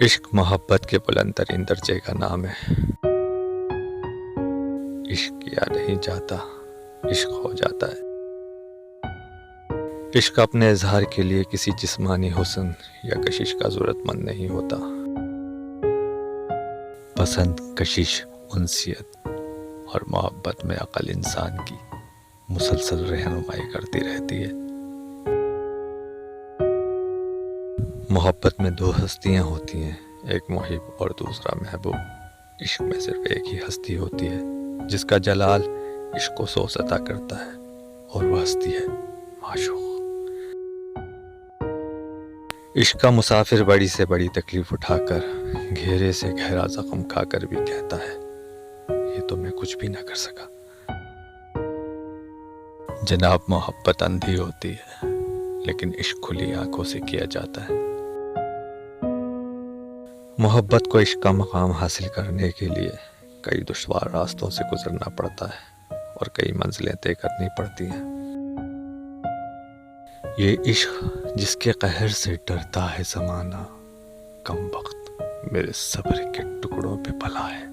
عشق محبت کے بلند ترین درجے کا نام ہے۔ عشق کیا نہیں جاتا، عشق ہو جاتا ہے۔ عشق اپنے اظہار کے لیے کسی جسمانی حسن یا کشش کا ضرورت مند نہیں ہوتا۔ پسند، کشش، انسیت اور محبت میں عقل انسان کی مسلسل رہنمائی کرتی رہتی ہے۔ محبت میں دو ہستیاں ہوتی ہیں، ایک محب اور دوسرا محبوب۔ عشق میں صرف ایک ہی ہستی ہوتی ہے جس کا جلال عشق کو سوز عطا کرتا ہے، اور وہ ہستی ہے معشوق۔ عشق کا مسافر بڑی سے بڑی تکلیف اٹھا کر، گہرے سے گہرا زخم کھا کر بھی کہتا ہے، یہ تو میں کچھ بھی نہ کر سکا۔ جناب محبت اندھی ہوتی ہے، لیکن عشق کھلی آنکھوں سے کیا جاتا ہے۔ محبت کو عشق کا مقام حاصل کرنے کے لیے کئی دشوار راستوں سے گزرنا پڑتا ہے اور کئی منزلیں طے کرنی پڑتی ہیں۔ یہ عشق جس کے قہر سے ڈرتا ہے زمانہ، کم وقت میرے صبر کے ٹکڑوں پہ پلا ہے۔